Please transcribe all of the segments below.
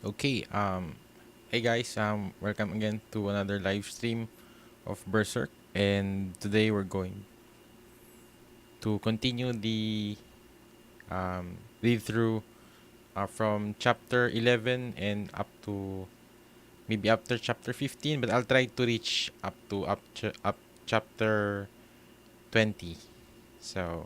Okay, hey guys, welcome again to another live stream of Berserk, and today we're going to continue the read through from chapter 11 and up to maybe after chapter 15, but I'll try to reach up chapter 20. So,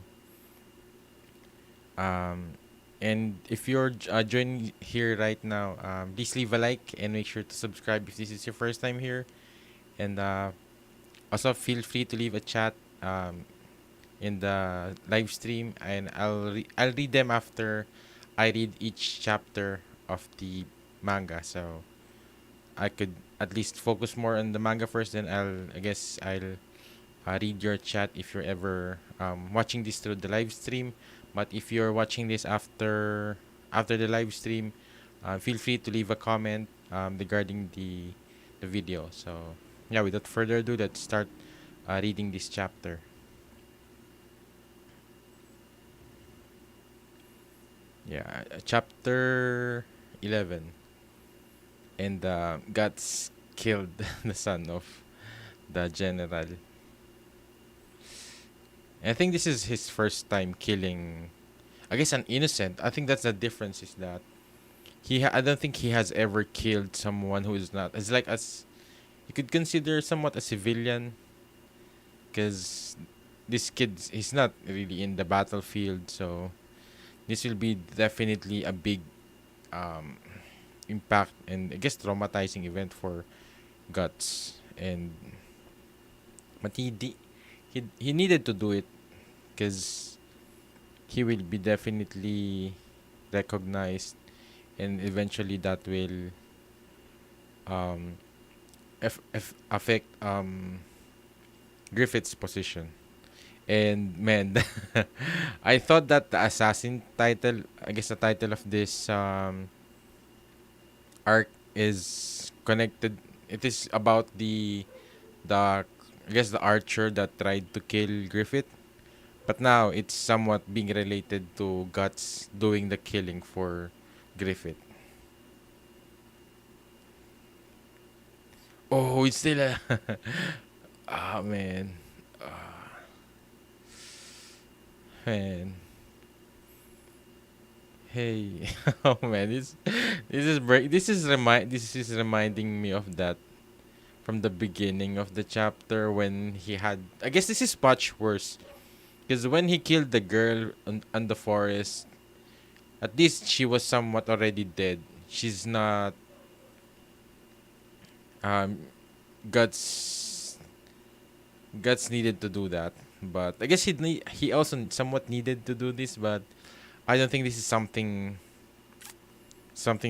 um, and if you're joining here right now, please leave a like and make sure to subscribe if this is your first time here. And also, feel free to leave a chat in the live stream, and I'll read them after I read each chapter of the manga. So I could at least focus more on the manga first. Then I guess I'll read your chat if you're ever watching this through the live stream. But if you're watching this after the live stream, feel free to leave a comment regarding the video. So yeah, without further ado, let's start reading this chapter. Yeah, chapter 11. And Guts killed the son of the general. I think this is his first time killing, I guess, an innocent. I think that's the difference is that I don't think he has ever killed someone who is not. It's like as you could consider somewhat a civilian, because this kid he's not really in the battlefield, so this will be definitely a big um impact and I guess traumatizing event for Guts. And but he needed to do it because he will be definitely recognized, and eventually that will um affect Griffith's position. And man, I thought that the assassin title, I guess the title of this arc is connected. It is about the I guess the archer that tried to kill Griffith, but now it's somewhat being related to Guts doing the killing for Griffith. Oh, it's still a ah man, man. Hey, oh man, this is reminding me of that from the beginning of the chapter when he had. I guess this is much worse because when he killed the girl on the forest, at least she was somewhat already dead. She's not. Um, guts guts needed to do that, but I guess he also somewhat needed to do this, but I don't think this is something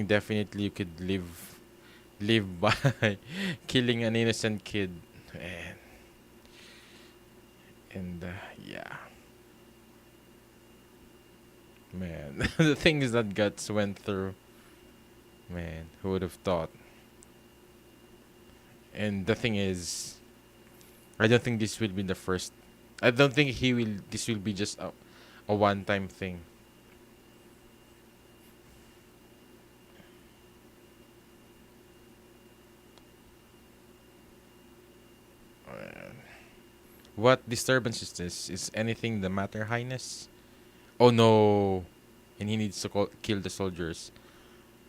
definitely you could live by. Killing an innocent kid, man. And yeah, man. The things that Guts went through, man, who would have thought? And the thing is, I don't think this will be the first. I don't think he will. This will be just a one-time thing. Uh, what disturbance is this? Is anything the matter, Highness? Oh no! And he needs to kill the soldiers.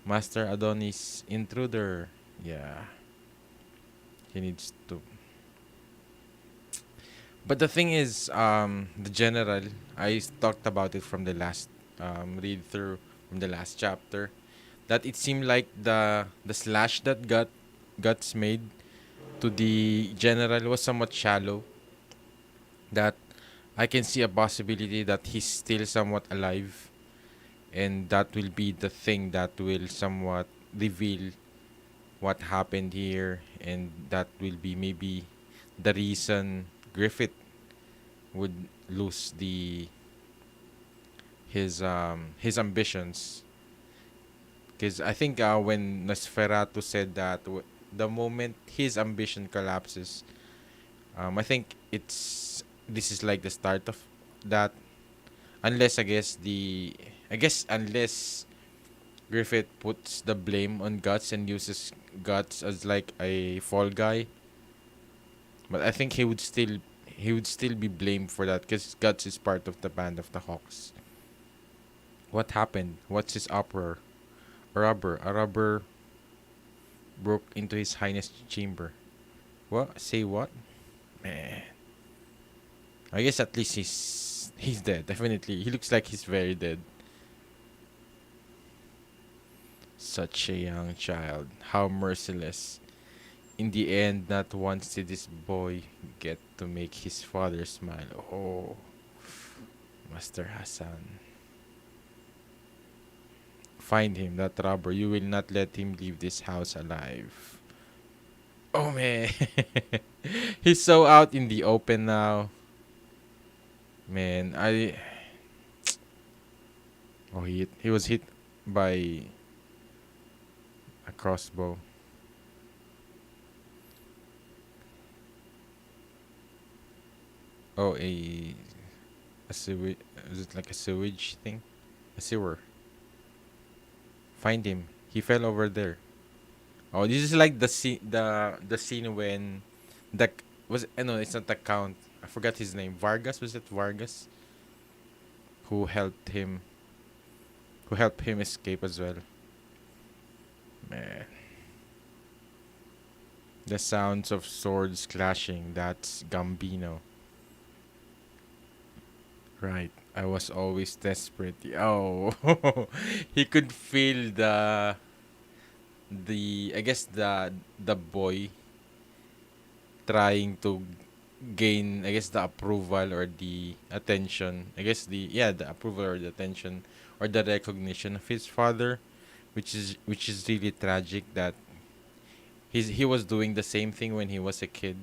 Master Adonis intruder. Yeah, he needs to. But the thing is, the general, talked about it from the last read through from the last chapter, that it seemed like the slash that Guts made to the general was somewhat shallow. That I can see a possibility that he's still somewhat alive, and that will be the thing that will somewhat reveal what happened here, and that will be maybe the reason Griffith would lose the his ambitions. Because I think when Nosferatu said that the moment his ambition collapses, I think this is like the start of that. Unless I guess unless Griffith puts the blame on Guts and uses Guts as like a fall guy. But I think he would still be blamed for that because Guts is part of the band of the Hawks. What happened? What's his uproar? A rubber broke into his highness chamber. What? Say what? Man. I guess at least he's dead. Definitely. He looks like he's very dead. Such a young child. How merciless. In the end, not once did this boy get to make his father smile. Oh, Master Hassan. Find him, that robber. You will not let him leave this house alive. Oh man. He's so out in the open now. Man, he was hit by a crossbow. Oh, a sewage. Is it like a sewage thing? A sewer. Find him. He fell over there. Oh, this is like the scene when the was no, it's not the count. I forgot his name. Vargas, was it Vargas? Who helped him? Who helped him escape as well? Man, the sounds of swords clashing. That's Gambino, right? I was always desperate. Oh, he could feel the I guess the boy trying to gain, I guess, the approval or the attention. I guess the approval or the attention or the recognition of his father, which is really tragic that he was doing the same thing when he was a kid.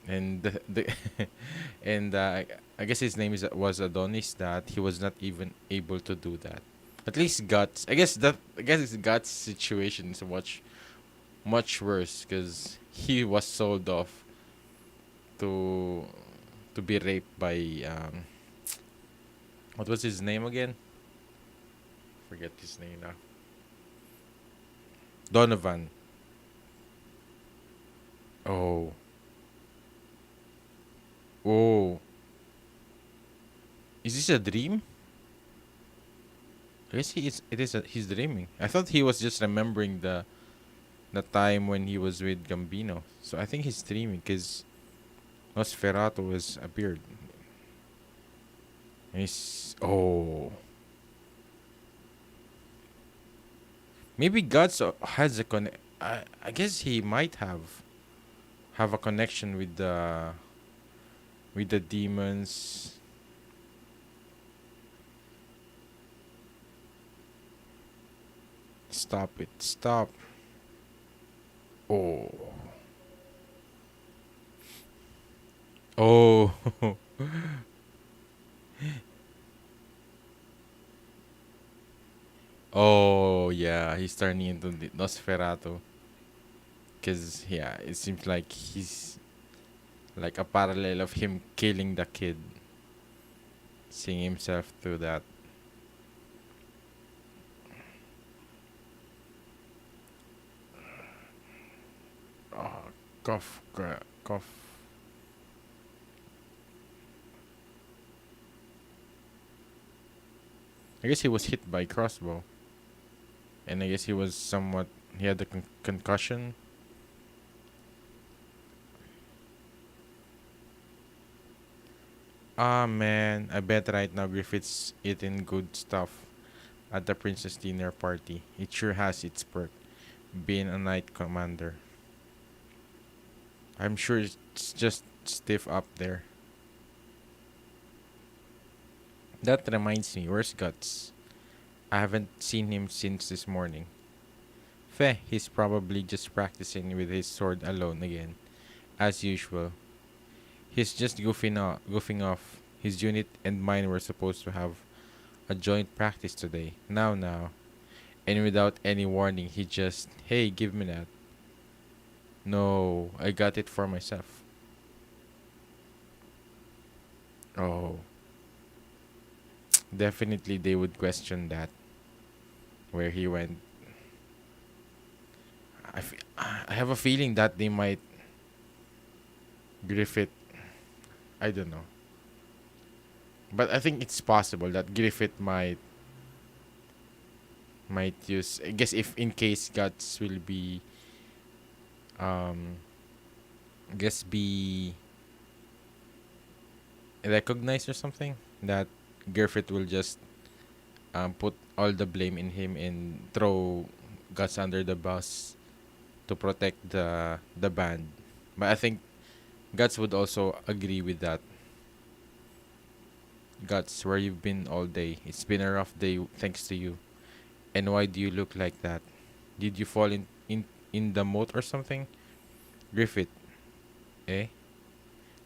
And the and I guess his name was Adonis, that he was not even able to do that. At least Guts. I guess his Guts situation is much worse because he was sold off to to be raped by what was his name again? Forget his name now. Donovan. Oh. Oh. Is this a dream? I guess he's dreaming. I thought he was just remembering the time when he was with Gambino. So I think he's dreaming because Nosferatu was appeared. And maybe Gods has a I guess he might have a connection with the demons. Stop it. Stop. Oh. Oh. Oh, yeah. He's turning into the Nosferatu. Because, yeah, it seems like he's like a parallel of him killing the kid, seeing himself through that. Oh, cough. I guess he was hit by crossbow. And I guess he had a concussion. Ah, man. I bet right now Griffith's eating good stuff at the princess dinner party. It sure has its perk, being a knight commander. I'm sure it's just stiff up there. That reminds me, where's Guts? I haven't seen him since this morning. Feh, he's probably just practicing with his sword alone again, as usual. He's just goofing off. His unit and mine were supposed to have a joint practice today. Now. And without any warning, he just, hey, give me that. No, I got it for myself. Oh, definitely they would question that. where he went. I have a feeling that they might Griffith. I don't know, but I think it's possible that Griffith might use. I guess if in case Guts will be um I guess be recognized or something, that Griffith will just put all the blame in him and throw Guts under the bus to protect the band. But I think Guts would also agree with that. Guts, where you've been all day? It's been a rough day thanks to you. And why do you look like that? Did you fall in the moat or something? Griffith, eh?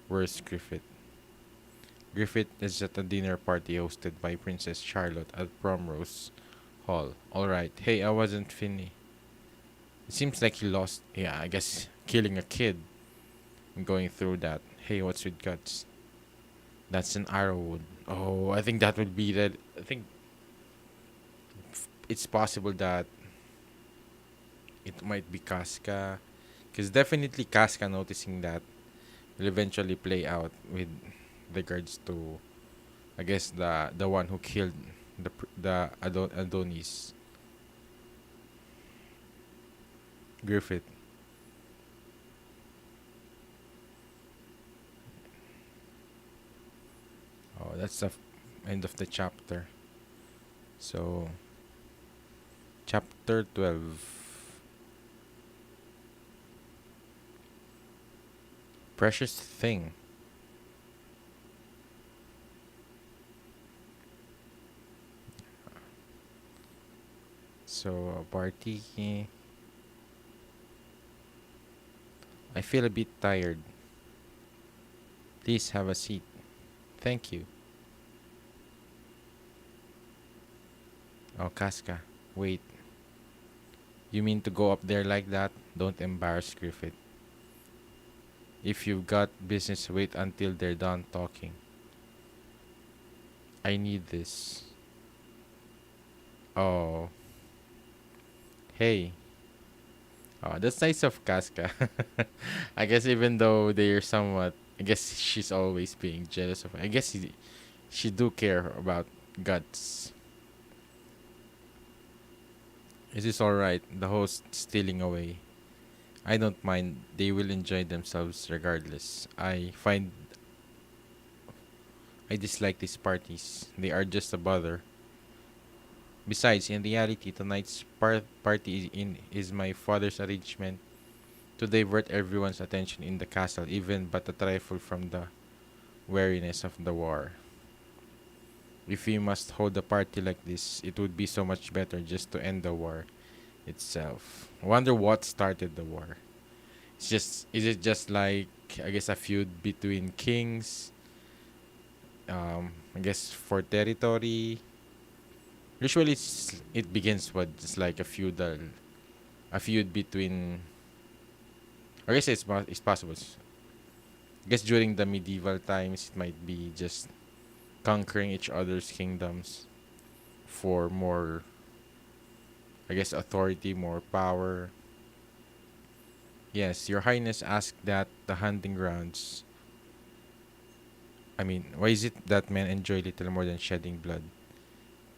Where's Griffith? Griffith is at a dinner party hosted by Princess Charlotte at Primrose Hall. Alright. Hey, I wasn't Finny. It seems like he lost. Yeah, I guess killing a kid and going through that. Hey, what's with Guts? That's an Arrowwood. Oh, I think that would be that. I think it's possible that it might be Casca. Because definitely Casca noticing that will eventually play out with regards to, I guess, the one who killed Adonis. Griffith. Oh, that's the end of the chapter. So, chapter 12. Precious Thing. So, party. I feel a bit tired. Please have a seat. Thank you. Oh, Casca. Wait. You mean to go up there like that? Don't embarrass Griffith. If you've got business, wait until they're done talking. I need this. Oh. Hey. Oh, that's nice of Casca. I guess even though they're somewhat, I guess she's always being jealous of. I guess she do care about Guts. Is this all right? The host stealing away. I don't mind. They will enjoy themselves regardless. I dislike these parties. They are just a bother. Besides, in reality, tonight's party is my father's arrangement to divert everyone's attention in the castle, even but a trifle from the weariness of the war. If we must hold a party like this, it would be so much better just to end the war itself. I wonder what started the war. Is it just like, I guess, a feud between kings? I guess for territory. Usually it begins with just like a feud between. I guess it's possible. I guess during the medieval times it might be just conquering each other's kingdoms for more, I guess, authority, more power. Yes, Your Highness asked that the hunting grounds. I mean, why is it that men enjoy little more than shedding blood?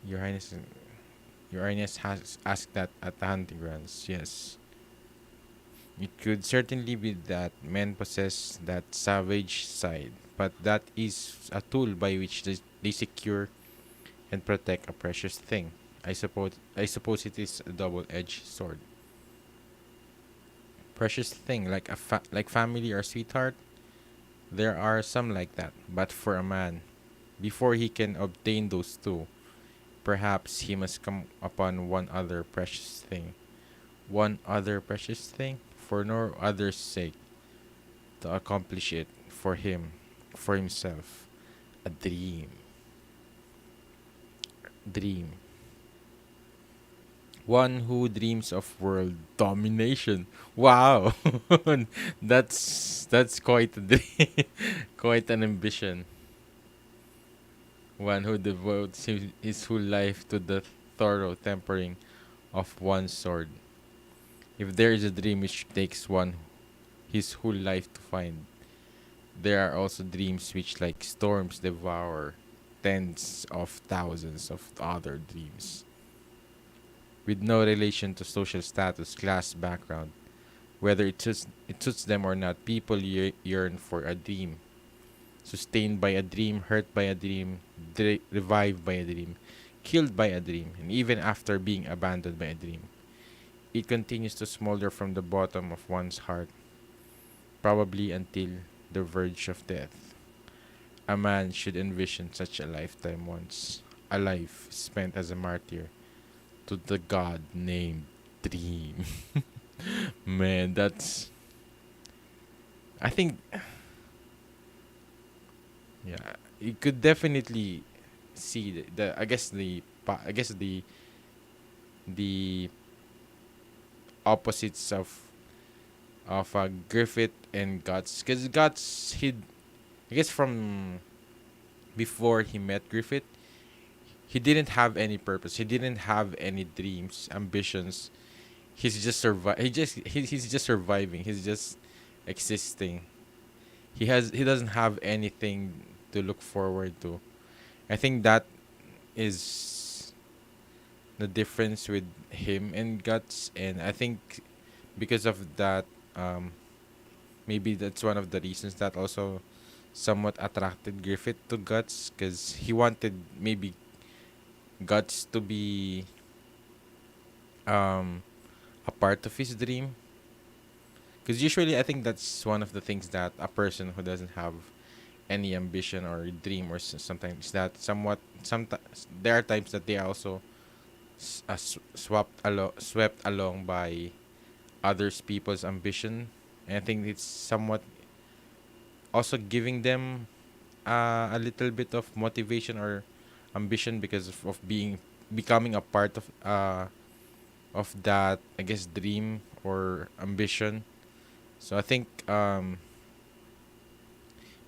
Your Highness, Your Highness has asked that at the hunting grounds. Yes, it could certainly be that men possess that savage side, but that is a tool by which they secure and protect a precious thing. I suppose it is a double-edged sword. Precious thing like like family or sweetheart. There are some like that, but for a man, before he can obtain those two, perhaps he must come upon one other precious thing. One other precious thing? For no other's sake, to accomplish it for him, for himself. A dream. Dream. One who dreams of world domination. Wow, that's quite a dream, quite an ambition. One who devotes his whole life to the thorough tempering of one sword. If there is a dream which takes one his whole life to find, there are also dreams which, like storms, devour tens of thousands of other dreams, with no relation to social status, class, background. Whether it suits them or not, people yearn for a dream, sustained by a dream, hurt by a dream, revived by a dream, killed by a dream, and even after being abandoned by a dream. It continues to smolder from the bottom of one's heart, probably until the verge of death. A man should envision such a lifetime once, a life spent as a martyr to the god named Dream. Man, that's. I think, yeah, you could definitely see the I guess the opposites of Griffith and Guts, because Guts, he, I guess, from before he met Griffith, he didn't have any purpose. He didn't have any dreams, ambitions. He's just surviving. He's just existing. He doesn't have anything to look forward to. I think that is the difference with him and Guts, and I think because of that, um maybe that's one of the reasons that also somewhat attracted Griffith to Guts, because he wanted maybe Guts to be um a part of his dream. Because usually I think that's one of the things that a person who doesn't have any ambition or dream or something is that sometimes there are times that they are also swept along by others people's ambition, and I think it's somewhat also giving them a little bit of motivation or ambition, because of being becoming a part of that, I guess, dream or ambition. So I think,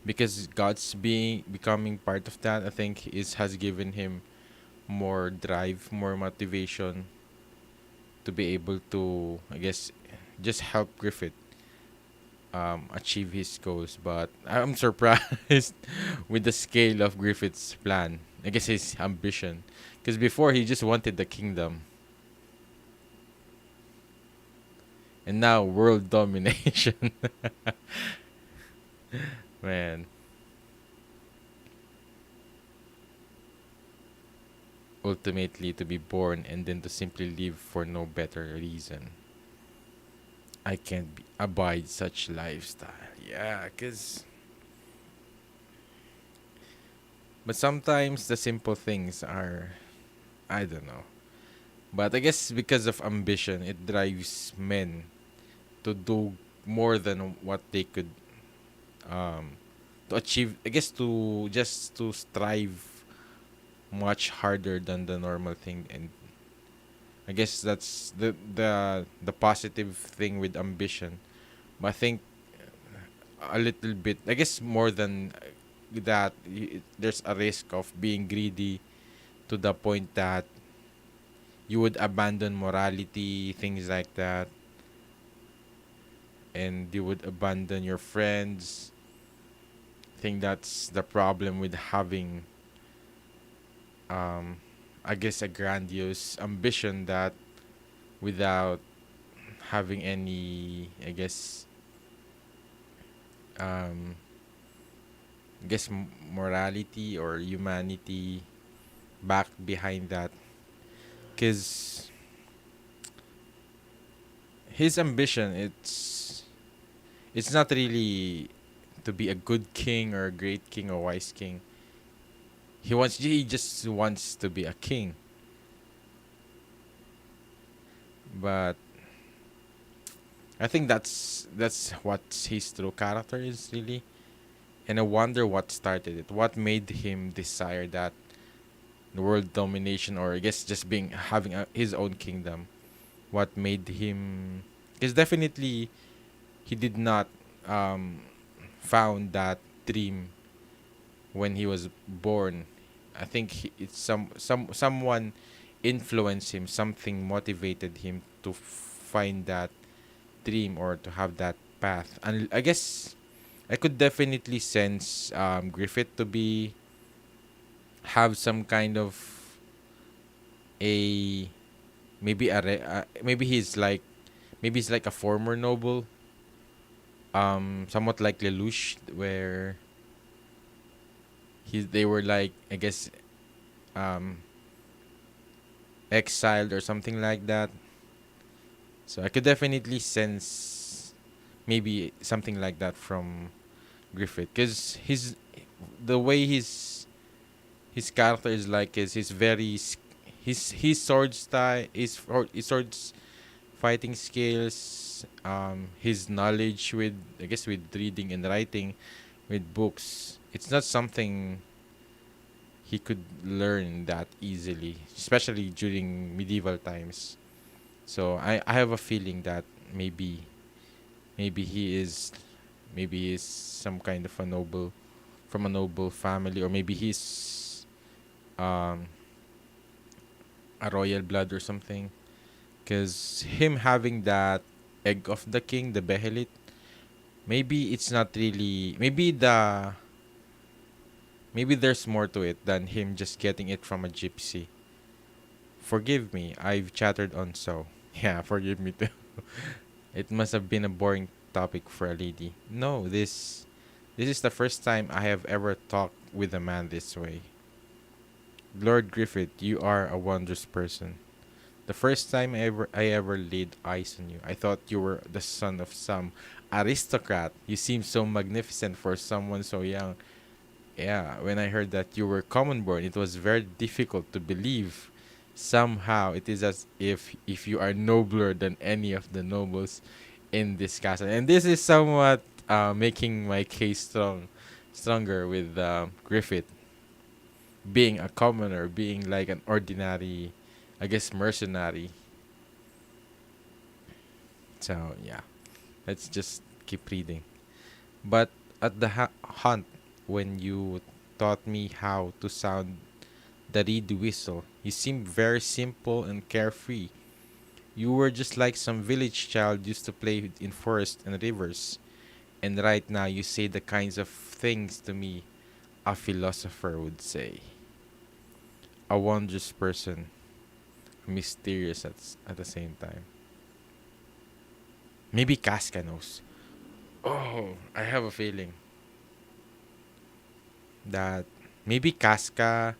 because God's being becoming part of that, I think is has given him more drive, more motivation to be able to, I guess, just help Griffith achieve his goals. But I'm surprised with the scale of Griffith's plan. I guess his ambition, because before he just wanted the kingdom, and now world domination. Man, ultimately to be born and then to simply live for no better reason. I can't abide such lifestyle. Yeah, cause but sometimes the simple things are, I don't know. But I guess because of ambition, it drives men to do more than what they could um to achieve. I guess to just to strive much harder than the normal thing, and I guess that's the positive thing with ambition. But I think a little bit, I guess, more than that, there's a risk of being greedy to the point that you would abandon morality, things like that, and you would abandon your friends. I think that's the problem with having, um, I guess, a grandiose ambition that without having any, I guess, um, morality or humanity back behind that. Because his ambition, it's not really to be a good king or a great king or wise king. He just wants to be a king. But I think that's what his true character is really. And I wonder what started it. What made him desire that, the world domination, or I guess just being having his own kingdom. What made him? Because definitely he did not um found that dream when he was born. I think it's someone influenced him, something motivated him to find that dream or to have that path. And I guess I could definitely sense Griffith to be have some kind of a maybe he's like a former noble, somewhat like Lelouch, where they were like, I guess, um exiled or something like that. So I could definitely sense maybe something like that from Griffith, because the way his character is like is he's very his sword style his swords fighting skills, his knowledge with, I guess, with reading and writing, with books, it's not something he could learn that easily, especially during medieval times. So I have a feeling that maybe he is maybe he's some kind of a noble from a noble family, or maybe he's um a royal blood or something, because him having that egg of the king, the behelit, maybe it's not really maybe there's more to it than him just getting it from a gypsy. Forgive me, I've chattered on, so yeah, forgive me too. It must have been a boring topic for a lady. No, this is the first time I have ever talked with a man this way. Lord Griffith, you are a wondrous person. The first time I ever laid eyes on you, I thought you were the son of some aristocrat. You seem so magnificent for someone so young. Yeah, when I heard that you were common born, it was very difficult to believe. Somehow, it is as if you are nobler than any of the nobles in this castle. And this is somewhat making my case stronger with Griffith being a commoner, being like an ordinary, I guess, mercenary. So yeah, let's just keep reading. But at the hunt, when you taught me how to sound the reed whistle, you seemed very simple and carefree. You were just like some village child used to play in forests and rivers. And right now, you say the kinds of things to me a philosopher would say. A wondrous person, mysterious at the same time. Maybe Casca knows. Oh, I have a feeling that maybe Casca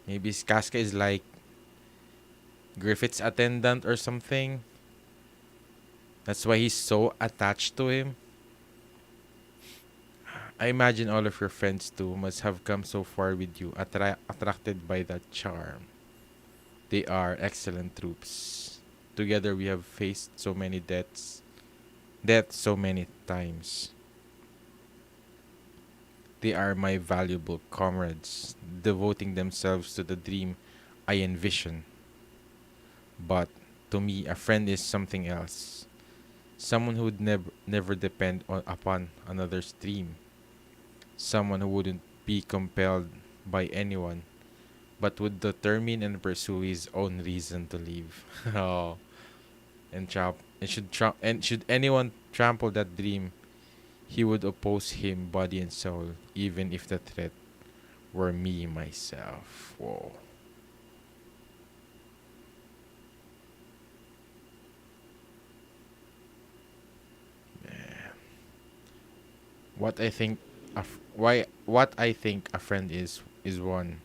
is like Griffith's attendant or something. That's why he's so attached to him. I imagine all of your friends too must have come so far with you, attracted by that charm. They are excellent troops. Together we have faced so many deaths so many times. They are my valuable comrades, devoting themselves to the dream I envision. But to me, a friend is something else. Someone who would never depend upon another's dream. Someone who wouldn't be compelled by anyone, but would determine and pursue his own reason to live. Oh, and should anyone trample that dream, he would oppose him body and soul, even if the threat were me myself. Whoa. What I think what I think a friend is one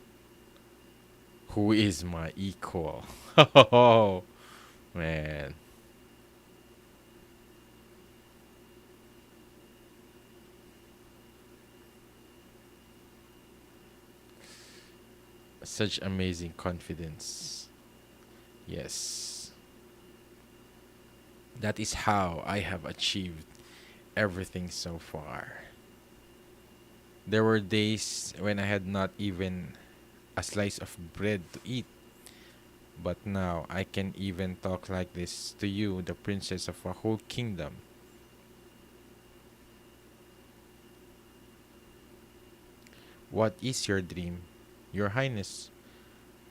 who is my equal. Oh man, such amazing confidence. Yes, that is how I have achieved everything so far. There were days when I had not even a slice of bread to eat, but now I can even talk like this to you, the princess of a whole kingdom. What is your dream, your highness?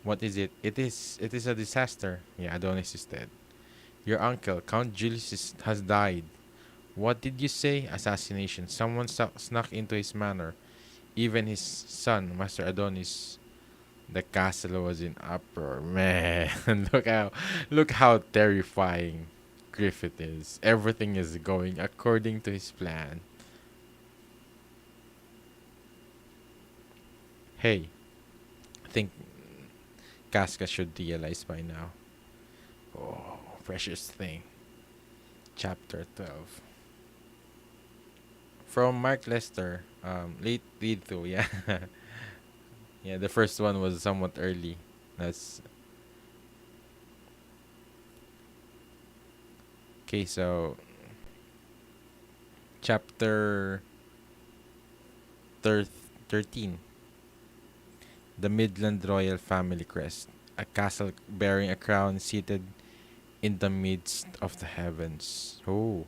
What is it? It is a disaster. Yeah, Adonis is dead. Your uncle, Count Julius, has died. What did you say? Assassination. Someone snuck into his manor. Even his son, Master Adonis. The castle was in uproar. Man, look how terrifying Griffith is. Everything is going according to his plan. Hey, I think Casca should realize by now. Oh, precious thing. Chapter 12. From Mark Lester. Late read through, yeah. Yeah, the first one was somewhat early. That's okay, so chapter 13. The Midland Royal Family Crest. A castle bearing a crown seated in the midst of the heavens. Oh,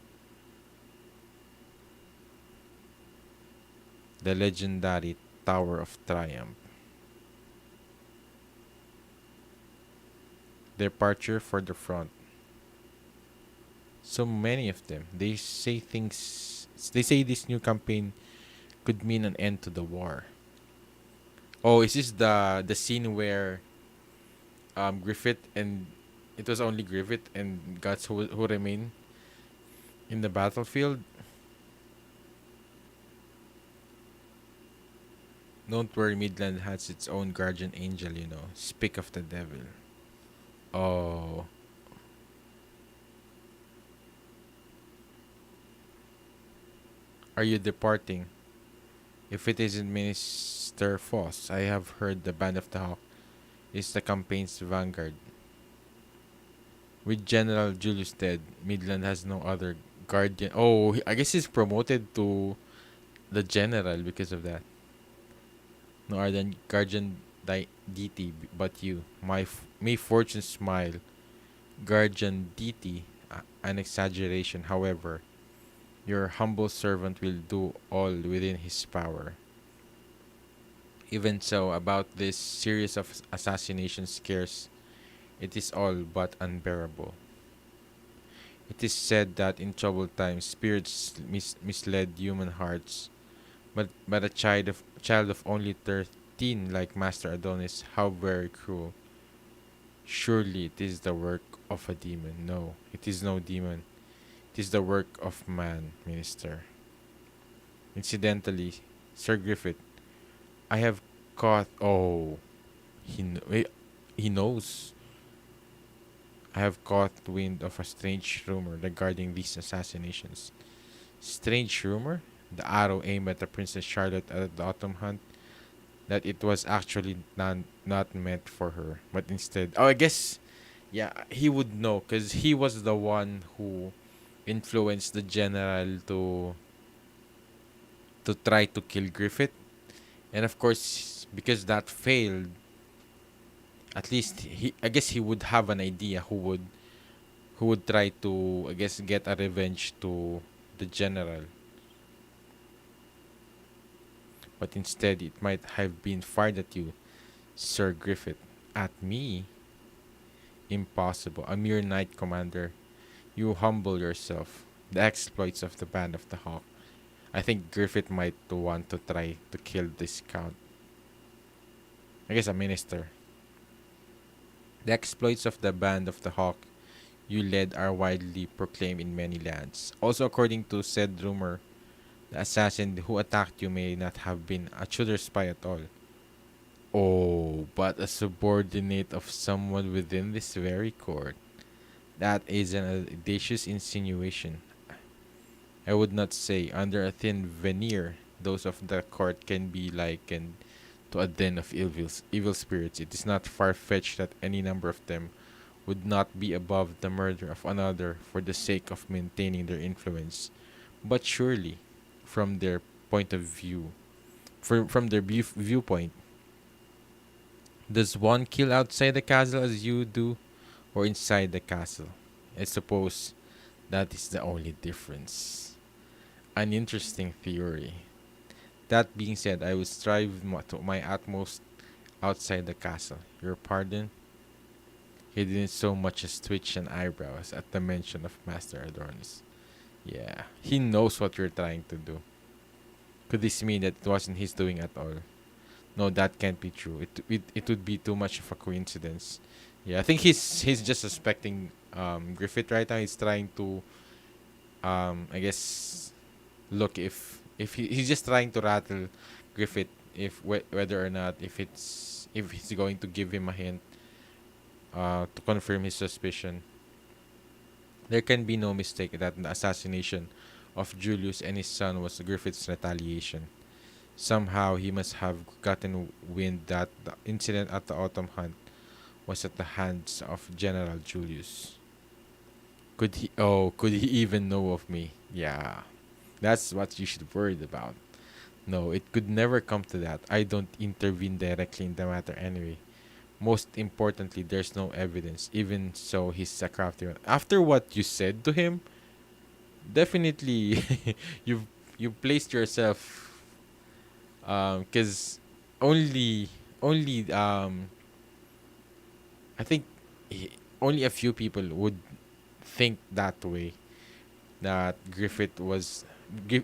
the legendary Tower of Triumph. Departure for the front. So many of them. They say this new campaign could mean an end to the war. Oh, is this the scene where Griffith and it was only Griffith and Guts who remain in the battlefield? Don't worry, Midland has its own guardian angel, you know. Speak of the devil. Oh, are you departing? If it isn't Minister Foss, I have heard the Band of the Hawk is the campaign's vanguard. With General Julius dead, Midland has no other guardian. Oh, I guess he's promoted to the general because of that. No other guardian deity but you. May fortune smile. Guardian deity, an exaggeration. However, your humble servant will do all within his power. Even so, about this series of assassination scares, it is all but unbearable. It is said that in troubled times, spirits misled human hearts. But a child of only 13 like Master Adonis, how very cruel. Surely it is the work of a demon. No, it is no demon. It is the work of man, Minister. Incidentally, Sir Griffith, I have caught. Oh, he knows. I have caught wind of a strange rumor regarding these assassinations. Strange rumor? The arrow aimed at the Princess Charlotte at the autumn hunt, that it was actually not meant for her, but instead. Oh, I guess, yeah, he would know because he was the one who influenced the general to try to kill Griffith, and of course, because that failed, at least I guess he would have an idea who would try to, I guess, get a revenge to the general. But instead, it might have been fired at you, Sir Griffith. At me? Impossible. A mere knight commander. You humble yourself. The exploits of the Band of the Hawk. I think Griffith might want to try to kill this count. I guess a minister. The exploits of the Band of the Hawk you led are widely proclaimed in many lands. Also, according to said rumor, the assassin who attacked you may not have been a Tudor spy at all. Oh, but a subordinate of someone within this very court. That is an audacious insinuation. I would not say under a thin veneer, those of the court can be likened to a den of evil spirits. It is not far fetched that any number of them would not be above the murder of another for the sake of maintaining their influence. But surely, from their point of view, from their viewpoint, does one kill outside the castle as you do, or inside the castle? I suppose that is the only difference. An interesting theory. That being said, I will strive to my utmost outside the castle. Your pardon? He didn't so much as twitch an eyebrows at the mention of Master Adornis. Yeah, he knows what you're trying to do. Could this mean that it wasn't his doing at all? No, that can't be true. It would be too much of a coincidence. Yeah, I think he's just suspecting Griffith right now. He's trying to I guess look if he's just trying to rattle Griffith if whether or not if he's going to give him a hint to confirm his suspicion. There can be no mistake that the assassination of Julius and his son was Griffith's retaliation. Somehow he must have gotten wind that the incident at the autumn hunt was at the hands of General Julius. Could he even know of me? Yeah. That's what you should worry about. No, it could never come to that. I don't intervene directly in the matter anyway. Most importantly, there's no evidence. Even so, he's a crafty one. After what you said to him, definitely you've you placed yourself because only I think only a few people would think that way that Griffith was I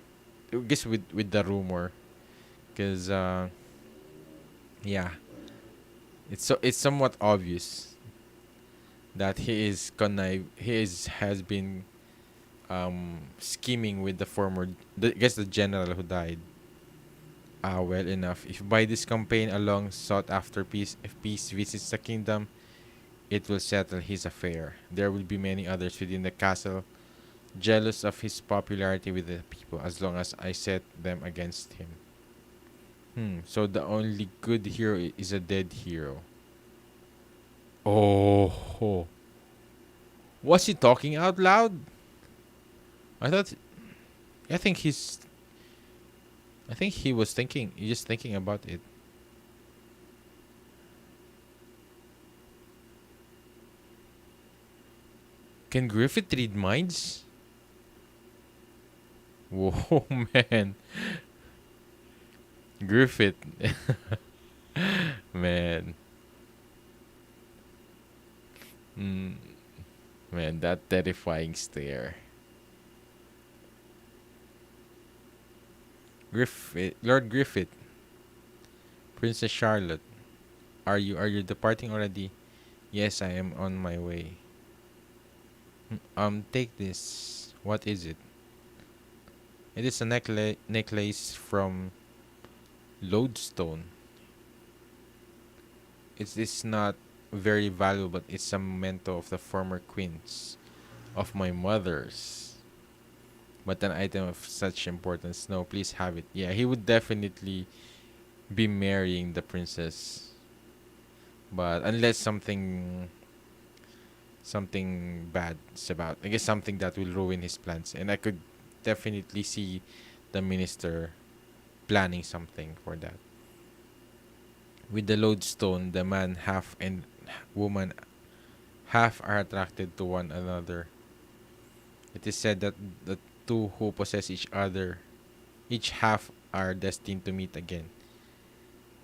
guess with the rumor because yeah it's somewhat obvious that he is has been scheming with the I guess the general who died well enough if by this campaign a long sought after peace if peace visits the kingdom it will settle his affair. There will be many others within the castle jealous of his popularity with the people as long as I set them against him. So the only good hero is a dead hero. Oh, was he talking out loud? I thought. I think he's. I think he was thinking. Just thinking about it. Can Griffith read minds? Whoa, man, Griffith, man, mm, man, that terrifying stare. Griffith, Lord Griffith, Princess Charlotte, are you departing already? Yes, I am on my way. Take this. What is it? It is a necklace from lodestone. It's not very valuable, but it's a memento of the former queens of my mother's. But an item of such importance, no, please have it. Yeah, he would definitely be marrying the princess, but unless something bad is about, I guess something that will ruin his plans, and I could definitely see the minister planning something for that. With the lodestone, the man half and woman half are attracted to one another. It is said that the two who possess each other, each half, are destined to meet again.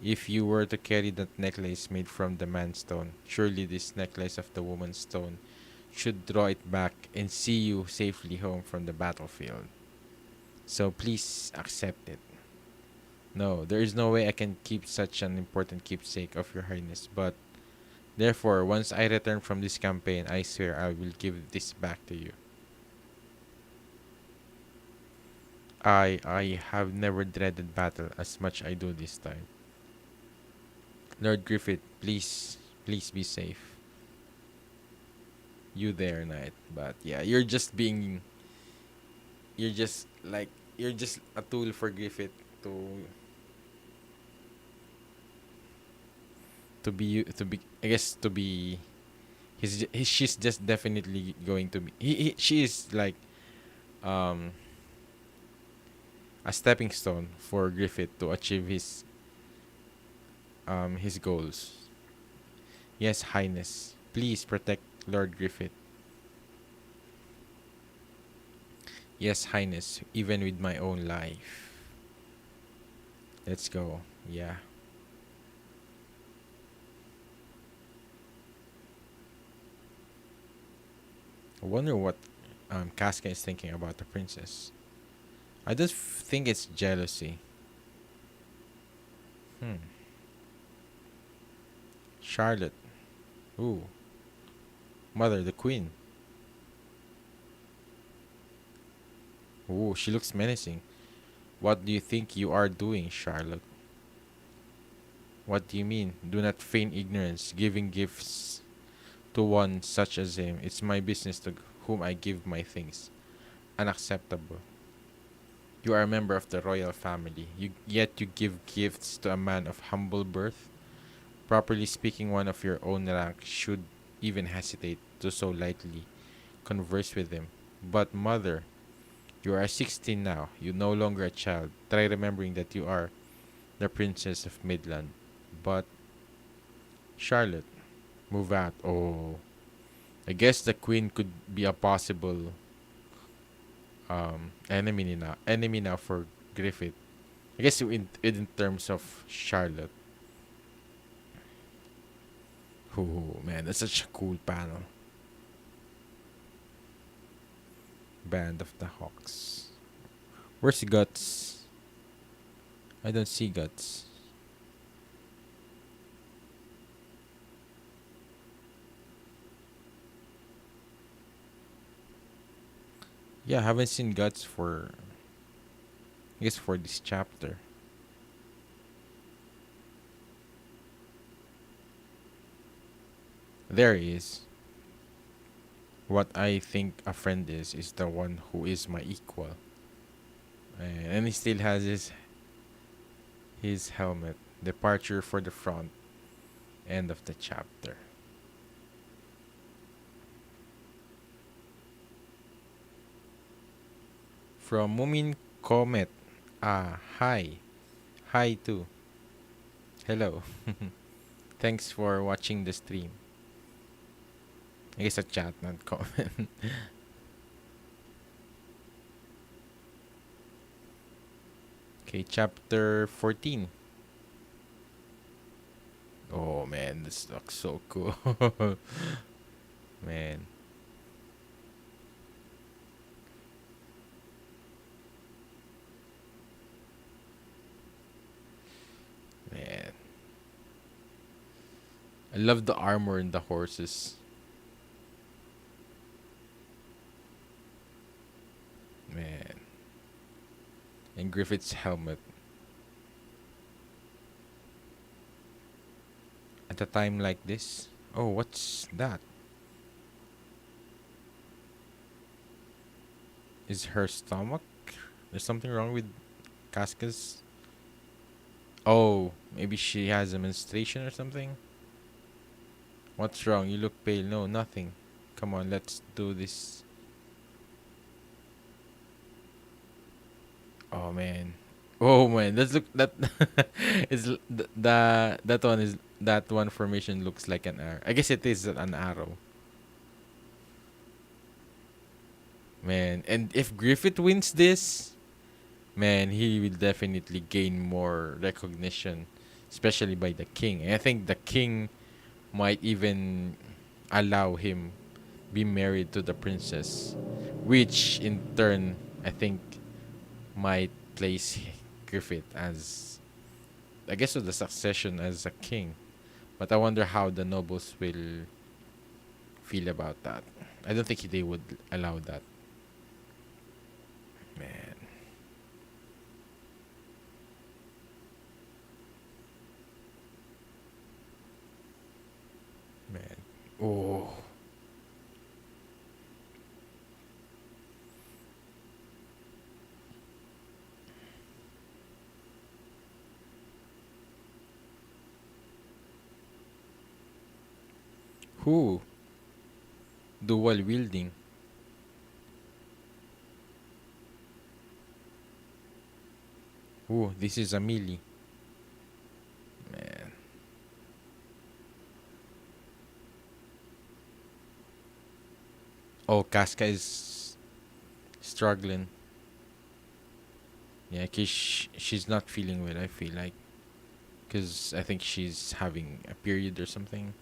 If you were to carry that necklace made from the man's stone, surely this necklace of the woman's stone should draw it back and see you safely home from the battlefield. So please accept it. No, there is no way I can keep such an important keepsake of your highness, but therefore, once I return from this campaign, I swear I will give this back to you. I have never dreaded battle as much I do this time. Lord Griffith, please be safe. You there, knight. But yeah, you're just like you're just a tool for Griffith to to be I guess to be she's just definitely going to be she is like um a stepping stone for Griffith to achieve his goals. Yes, Highness. Please protect Lord Griffith. Yes, Highness, even with my own life. Let's go. Yeah. I wonder what Casca is thinking about the princess. I just think it's jealousy. Hmm. Charlotte. Ooh. Mother, the queen. Ooh, she looks menacing. What do you think you are doing, Charlotte? What do you mean? Do not feign ignorance. Giving gifts to one such as him. It's my business to whom I give my things. Unacceptable. You are a member of the royal family. Yet you give gifts to a man of humble birth. Properly speaking, one of your own rank should even hesitate to so lightly converse with him. But mother, you are 16 now. You no longer a child. Try remembering that you are the princess of Midland. But Charlotte, move out. Oh, I guess the queen could be a possible enemy now for Griffith. I guess in terms of Charlotte. Oh man, that's such a cool panel. Band of the Hawks. Where's Guts? I don't see Guts. Yeah, I haven't seen Guts for I guess for this chapter. There he is. What I think a friend is the one who is my equal. And he still has his helmet. Departure for the front. End of the chapter. From Mumin Comet. Ah, hi. Hi too. Hello. Thanks for watching the stream. I guess a chat, not comment. Okay, chapter 14. Oh man, this looks so cool. Man, man. I love the armor and the horses. Man. And Griffith's helmet. At a time like this. Oh, what's that? Is her stomach? There's something wrong with Casca's. Oh, maybe she has a menstruation or something? What's wrong? You look pale. No, nothing. Come on, let's do this. Oh man. Oh man, let's look that is that one formation looks like an arrow. I guess it is an arrow. Man, and if Griffith wins this, man, he will definitely gain more recognition, especially by the king. And I think the king might even allow him be married to the princess, which in turn I think might place Griffith as I guess with the succession as a king. But I wonder how the nobles will feel about that. I don't think they would allow that. Man, man. Oh, who dual wielding? Oh, this is a melee. Man. Oh, Casca is struggling. Yeah, cause she's not feeling well. I feel like, cause I think she's having a period or something.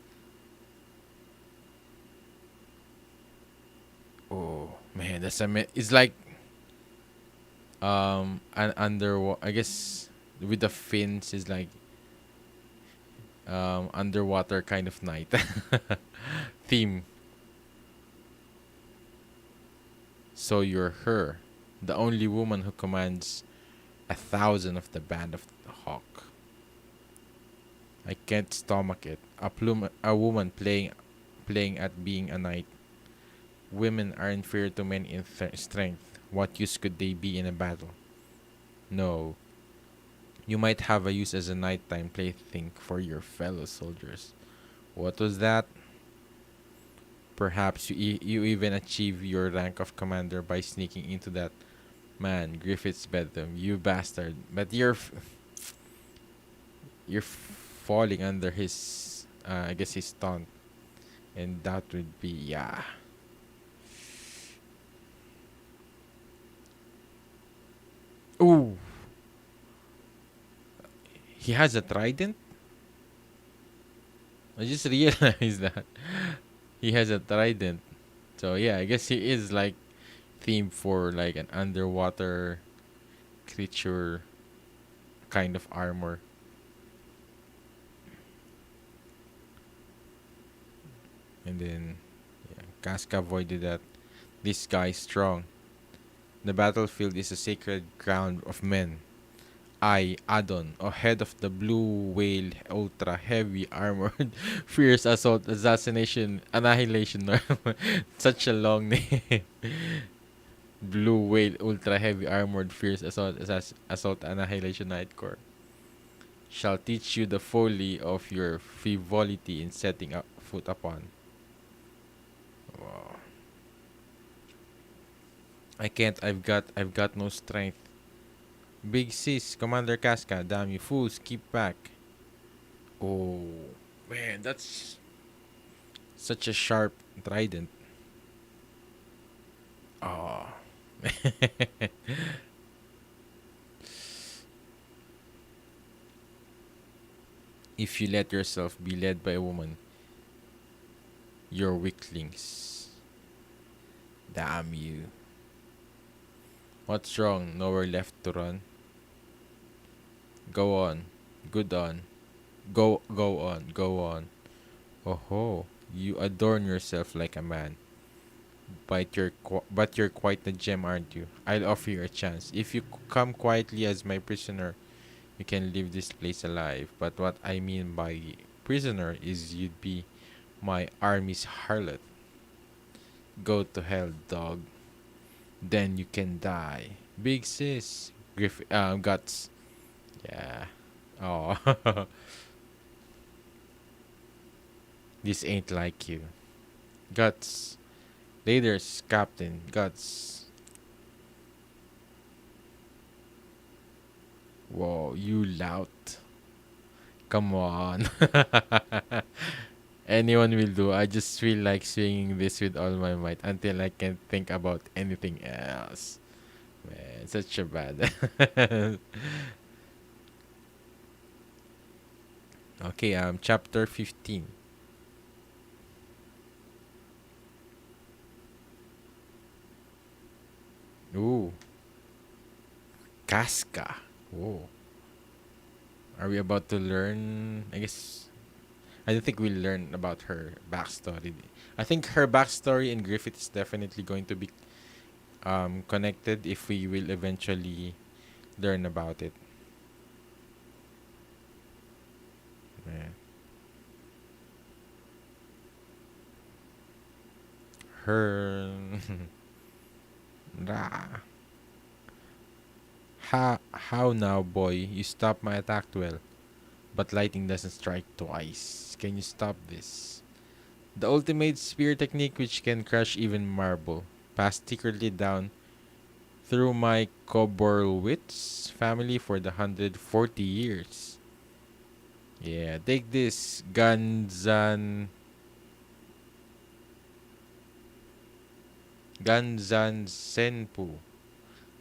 Man, it's like an underwater. I guess with the fins is like underwater kind of night theme. So you're her, the only woman who commands 1,000 of the band of the hawk. I can't stomach it. A woman playing at being a knight. Women are inferior to men in strength. What use could they be in a battle? No. You might have a use as a nighttime plaything for your fellow soldiers. What was that? Perhaps you even achieve your rank of commander by sneaking into that man Griffith's bedroom. You bastard! But you're falling under his I guess his taunt, and that would be yeah. Ooh, he has a trident. I just realized that he has a trident. So yeah, I guess he is like themed for like an underwater creature kind of armor. And then yeah, Casca avoided that. This guy is strong. The battlefield is a sacred ground of men. I, Adon, or head of the Blue Whale Ultra Heavy Armored Fierce Assault Assassination Annihilation. Such a long name. Blue Whale Ultra Heavy Armored Fierce Assault Annihilation Night Corps. Shall teach you the folly of your frivolity in setting up foot upon. Wow. I can't. I've got no strength. Big sis, Commander Casca, damn you fools, keep back. Oh, man, that's such a sharp trident. Oh. If you let yourself be led by a woman, you're weaklings. Damn you. What's wrong? Nowhere left to run. Go on. Good on. Go on. Go on. Oh ho. You adorn yourself like a man. But you're quite the gem, aren't you? I'll offer you a chance. If you come quietly as my prisoner, you can leave this place alive. But what I mean by prisoner is you'd be my army's harlot. Go to hell, dog. Then you can die. Big sis. Guts. Yeah. Oh. This ain't like you. Guts. Leaders, Captain. Guts. Whoa, you lout. Come on. Anyone will do. I just feel like swinging this with all my might until I can't think about anything else. Man, such a bad. Okay, chapter 15. Ooh, Casca. Whoa. Are we about to learn? I guess I don't think we'll learn about her backstory. I think her backstory in Griffith is definitely going to be connected if we will eventually learn about it. Yeah. Her. Rah. How now, boy? You stopped my attack well, but lightning doesn't strike twice. Can you stop this? The ultimate spear technique which can crush even marble. Passed secretly down through my Koborowitz family for the 140 years. Yeah, take this Ganzan Senpu.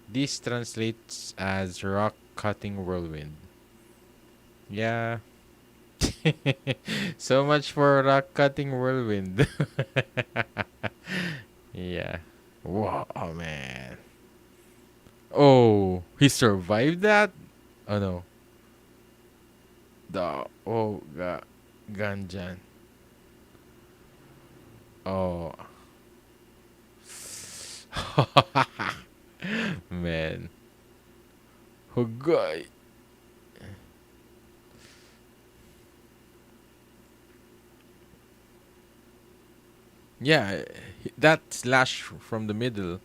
This translates as rock cutting whirlwind. Yeah. So much for rock cutting whirlwind. Yeah. Wow, oh, man. Oh, he survived that? Oh no. Ganjan. Oh. Man. Hugay. Yeah, that slash from the middle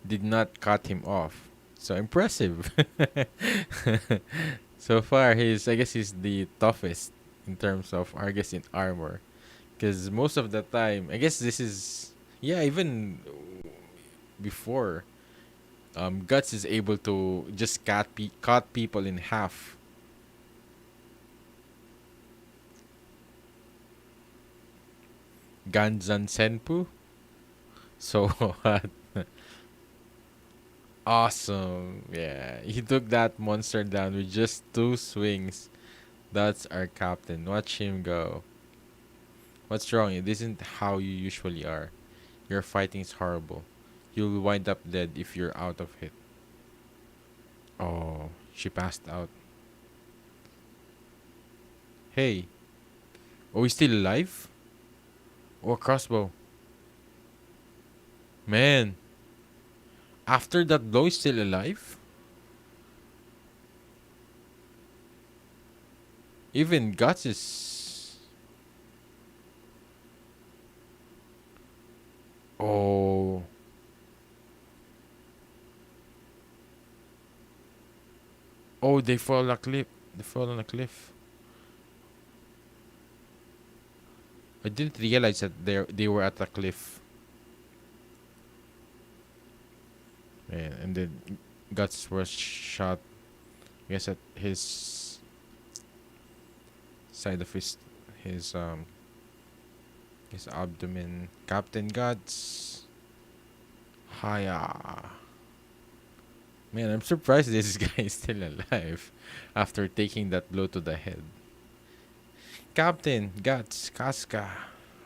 did not cut him off. So impressive. So far, I guess he's the toughest in terms of, I guess, in armor. Because most of the time, I guess this is, yeah, even before, Guts is able to just cut people in half. Ganzan Senpu. So what? Awesome. Yeah. He took that monster down with just two swings. That's our captain. Watch him go. What's wrong? It isn't how you usually are. Your fighting is horrible. You'll wind up dead if you're out of hit. Oh, she passed out. Hey. Oh, he's still alive? Oh, crossbow. Man. After that blow, he's still alive? Even Guts is. Oh. Oh, they fall on a cliff. They fall on a cliff. I didn't realize that they were at a cliff. Yeah, and then Guts was shot. I guess at his side of his abdomen. Captain Guts. Hiya. Man, I'm surprised this guy is still alive after taking that blow to the head. Captain Guts Casca.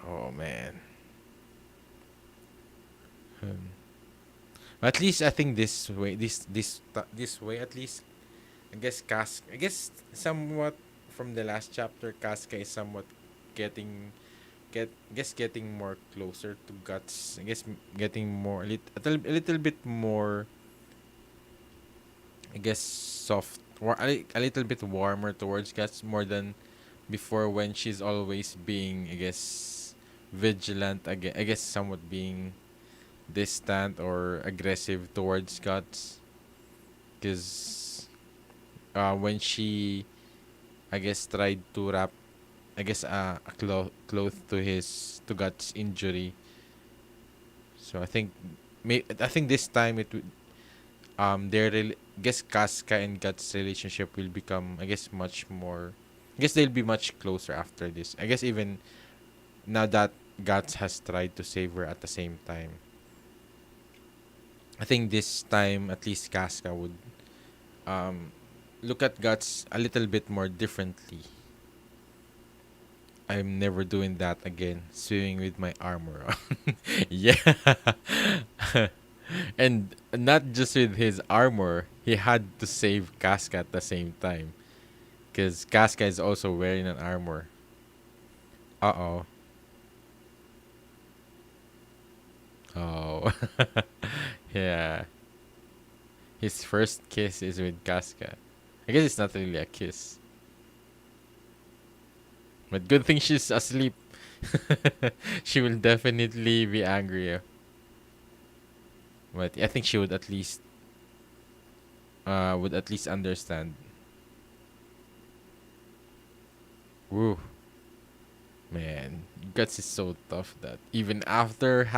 Oh man. Hmm. At least I think this way at least I guess somewhat from the last chapter Casca is somewhat getting getting more closer to Guts. I guess getting more a little bit more, I guess, a little bit warmer towards Guts more than before when she's always being, I guess, vigilant again. I guess somewhat being distant or aggressive towards Guts. Because when she, I guess, tried to wrap, I guess, cloth to Guts' injury. So I think this time guess Casca and Guts' relationship will become, I guess, much more. I guess they'll be much closer after this. I guess even now that Guts has tried to save her at the same time. I think this time at least Casca would um look at Guts a little bit more differently. I'm never doing that again. Swimming with my armor on. Yeah. And not just with his armor, he had to save Casca at the same time. Because Casca is also wearing an armor. Uh oh. Oh. Yeah. His first kiss is with Casca. I guess it's not really a kiss. But good thing she's asleep. She will definitely be angry. But I think she would at least understand. Woo. Man, Guts is so tough that even after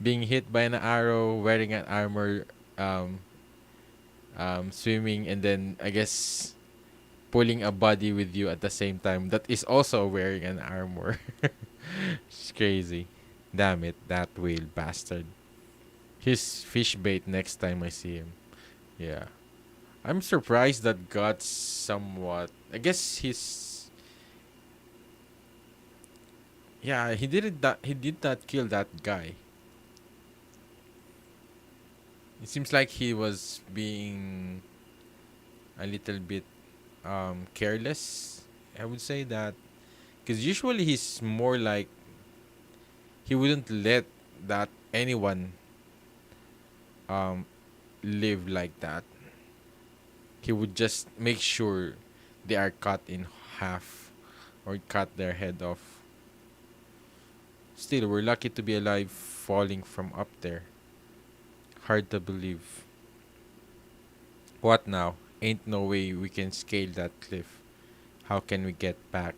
being hit by an arrow, wearing an armor, um, swimming, and then I guess pulling a body with you at the same time that is also wearing an armor. It's crazy. Damn it, that whale bastard. His fish bait next time I see him. Yeah. I'm surprised that Guts somewhat. I guess he's. Yeah, he did not kill that guy. It seems like he was being a little bit careless. I would say that because usually he's more like he wouldn't let that anyone um live like that. He would just make sure they are cut in half or cut their head off. Still, we're lucky to be alive falling from up there. Hard to believe. What now? Ain't no way we can scale that cliff. How can we get back?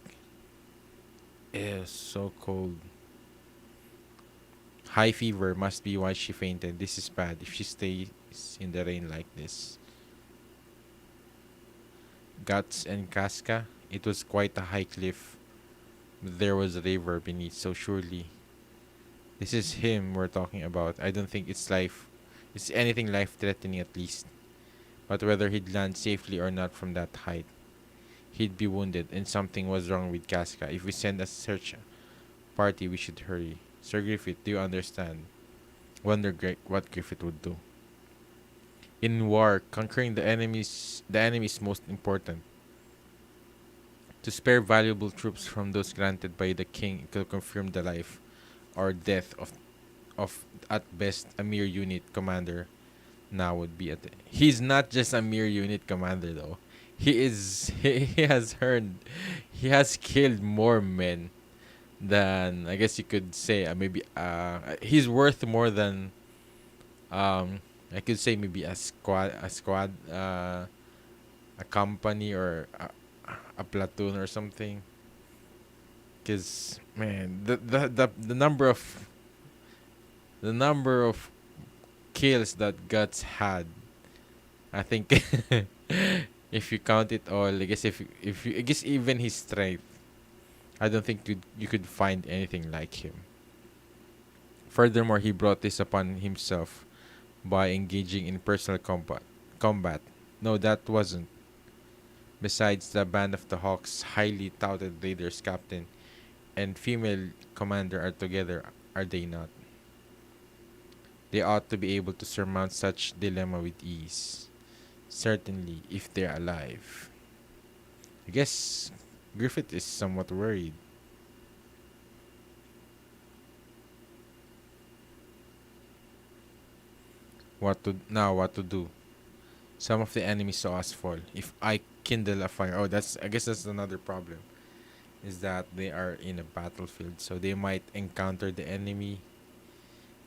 Ew, so cold. High fever must be why she fainted. This is bad if she stays in the rain like this. Guts and Casca. It was quite a high cliff. There was a river beneath, so surely this is him we're talking about. I don't think it's anything life threatening at least. But whether he'd land safely or not from that height, he'd be wounded and something was wrong with Casca. If we send a search party, we should hurry. Sir Griffith, do you understand? Wonder what Griffith would do. In war, conquering the enemy is most important. To spare valuable troops from those granted by the king to confirm the life or death of at best a mere unit commander now would be he's not just a mere unit commander though. He has earned he has killed more men than I guess you could say maybe he's worth more than I could say maybe a company or a platoon or something. Because man, the number of kills that Guts had, I think, if you count it all, I guess if you, I guess even his strength, I don't think you could find anything like him. Furthermore, he brought this upon himself by engaging in personal combat. No, that wasn't. Besides, the band of the Hawks' highly touted raiders captain and female commander are together, are they not? They ought to be able to surmount such dilemma with ease. Certainly, if they're alive. I guess Griffith is somewhat worried. What to do? Some of the enemies saw us fall. If I kindle a fire, oh, that's I guess that's another problem. Is that they are in a battlefield, so they might encounter the enemy.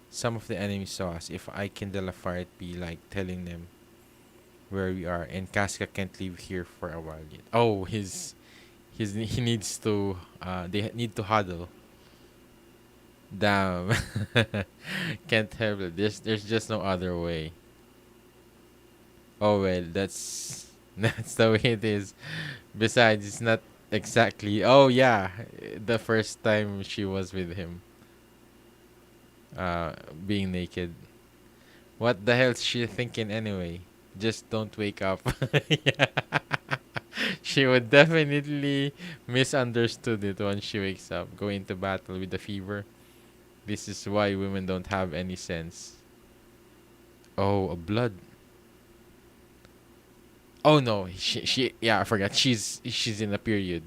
Some of the enemies saw us. If I kindle a fire, it'd be like telling them where we are, and Casca can't leave here for a while yet. Oh, he needs to. They need to huddle. Damn, can't help it. There's just no other way. Oh well, that's that's the way it is. Besides, it's not exactly. Oh yeah, the first time she was with him, uh, being naked. What the hell's she thinking anyway? Just don't wake up. Yeah. She would definitely misunderstood it once she wakes up. Go into battle with the fever. This is why women don't have any sense. Oh, a blood. Oh no, she yeah, I forgot. She's in a period.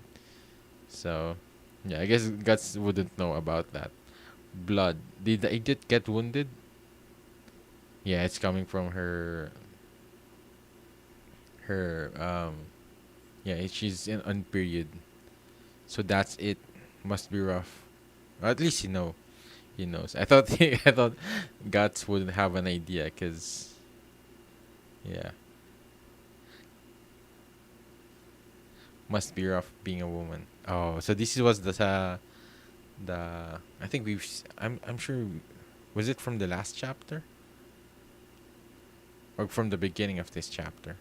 So, yeah, I guess Guts wouldn't know about that. Blood. Did the idiot get wounded? Yeah, it's coming from her yeah, she's in on period. So that's it. Must be rough. Or at least he knows. I thought I thought Guts wouldn't have an idea cuz yeah, must be rough being a woman. Oh, so this was the I think I'm sure was it from the last chapter or from the beginning of this chapter?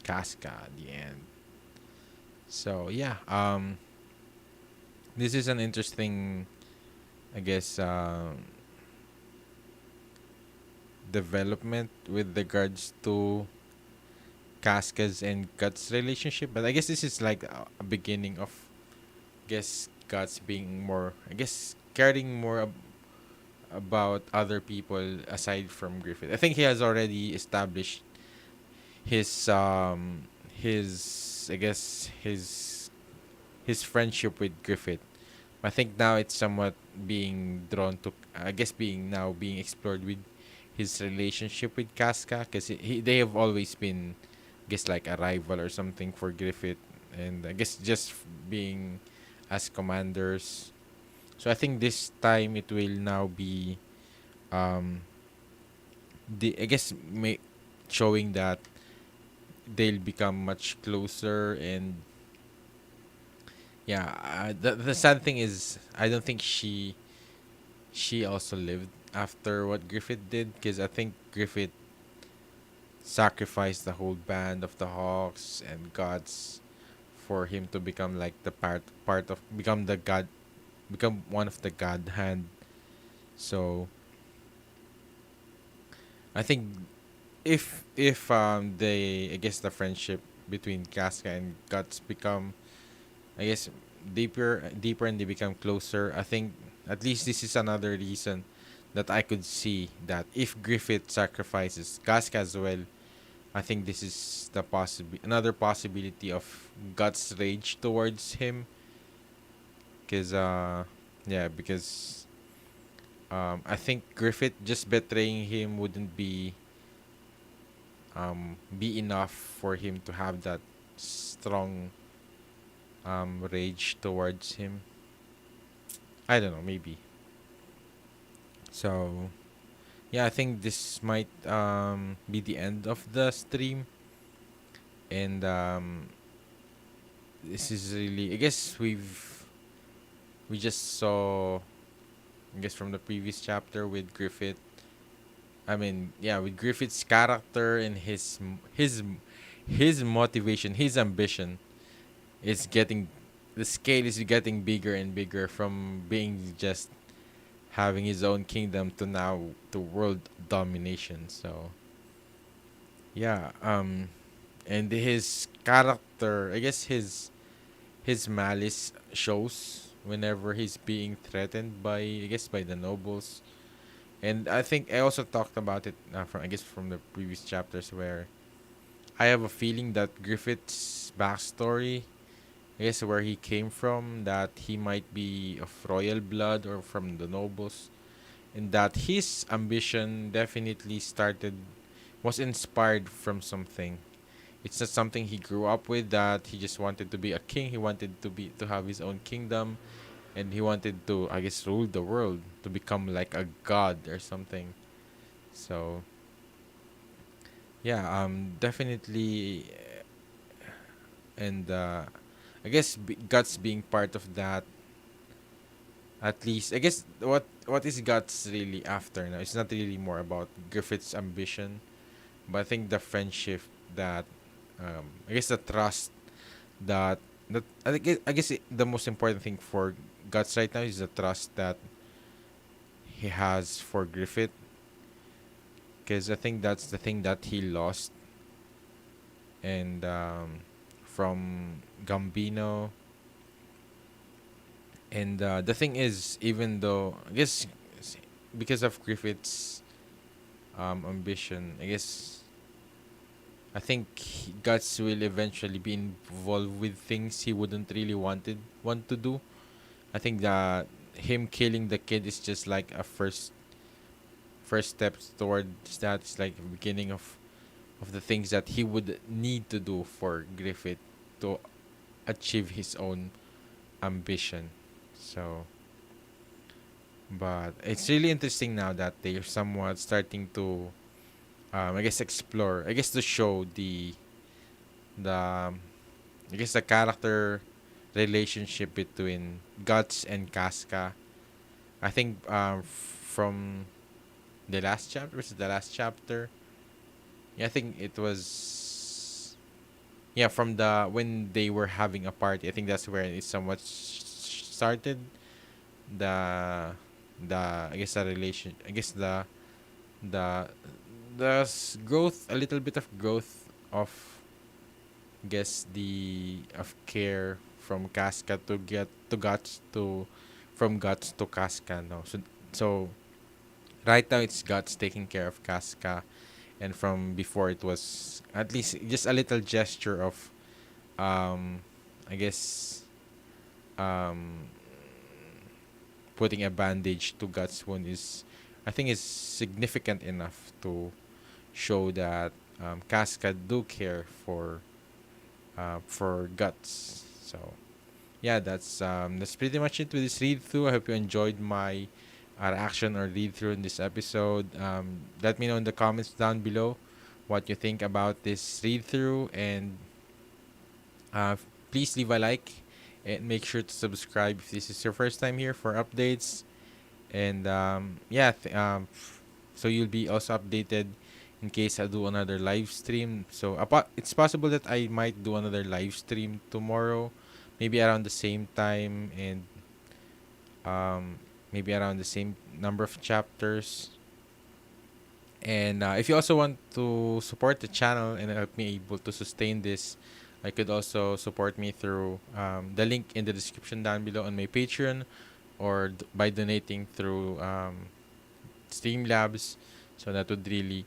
Casca, the end. So yeah, this is an interesting, I guess, development with regards to Casca's and Guts relationship. But I guess this is like a beginning of, I guess, Guts being more, I guess, caring more about other people aside from Griffith. I think he has already established his his I guess his friendship with Griffith. I think now it's somewhat being drawn to, I guess, being explored with his relationship with Casca, because they have always been, I guess, like a rival or something for Griffith, and I guess just being as commanders. So I think this time it will now be um the I guess showing that they'll become much closer. And yeah, the sad thing is I don't think she also lived after what Griffith did, because I think Griffith sacrificed the whole band of the Hawks and gods for him to become like the part of become the god, become one of the god hand. So I think if they I guess the friendship between Casca and Guts become, I guess, deeper and they become closer, I think at least this is another reason that I could see that if Griffith sacrifices Casca as well, I think this is the another possibility of Guts' rage towards him, because yeah, because I think Griffith just betraying him wouldn't be enough for him to have that strong rage towards him. I don't know, maybe. So yeah, I think this might be the end of the stream, and this is really, I guess, we just saw, I guess, from the previous chapter with Griffith. I mean, yeah, with Griffith's character and his motivation, his ambition is getting, the scale is getting bigger and bigger, from being just having his own kingdom to now to world domination. So yeah, and his character, I guess his malice shows whenever he's being threatened by, I guess, by the nobles. And I think I also talked about it from, I guess, from the previous chapters, where I have a feeling that Griffith's backstory, I guess where he came from, that he might be of royal blood or from the nobles, and that his ambition definitely was inspired from something. It's not something he grew up with, that he just wanted to be a king. He wanted to have his own kingdom, and he wanted to, I guess, rule the world, to become like a god or something. So yeah, definitely, and I guess Guts being part of that, at least, I guess, what is Guts really after now? It's not really more about Griffith's ambition, but I think the friendship that, I guess, the trust that the most important thing for Guts right now is the trust that he has for Griffith, because I think that's the thing that he lost, and from Gambino. And the thing is, even though, I guess, because of Griffith's ambition, I guess, I think Guts will eventually be involved with things he wouldn't really want to do. I think that him killing the kid is just like a first step towards that. It's like the beginning of the things that he would need to do for Griffith to achieve his own ambition. So, but it's really interesting now that they're somewhat starting to, I guess, explore. I guess to show the I guess the character relationship between Guts and Casca. I think from the last chapter, was it the last chapter? Yeah, I think it was. Yeah, from the when they were having a party. I think that's where it somewhat started. The I guess the relation. I guess the growth, a little bit of growth of, guess, the of care from Casca to get to Guts to from Guts to Casca. No, so right now it's Guts taking care of Casca, and from before it was at least just a little gesture of um, I guess um, putting a bandage to Guts' wound is, I think, is significant enough to show that Casca do care for Guts. So yeah, that's pretty much it with this read through. I hope you enjoyed my reaction or read through in this episode. Let me know in the comments down below what you think about this read through, and uh, please leave a like and make sure to subscribe if this is your first time here for updates. And yeah, so you'll be also updated in case I do another live stream. So it's possible that I might do another live stream tomorrow, maybe around the same time, and um, maybe around the same number of chapters. And if you also want to support the channel and help me able to sustain this, I could also support me through the link in the description down below on my Patreon, or by donating through Streamlabs. So that would really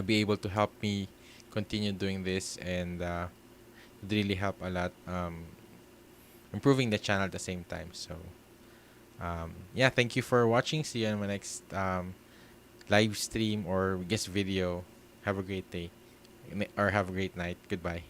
be able to help me continue doing this, and would really help a lot, improving the channel at the same time. So yeah, thank you for watching. See you in my next live stream or guest video. Have a great day, or have a great night. Goodbye.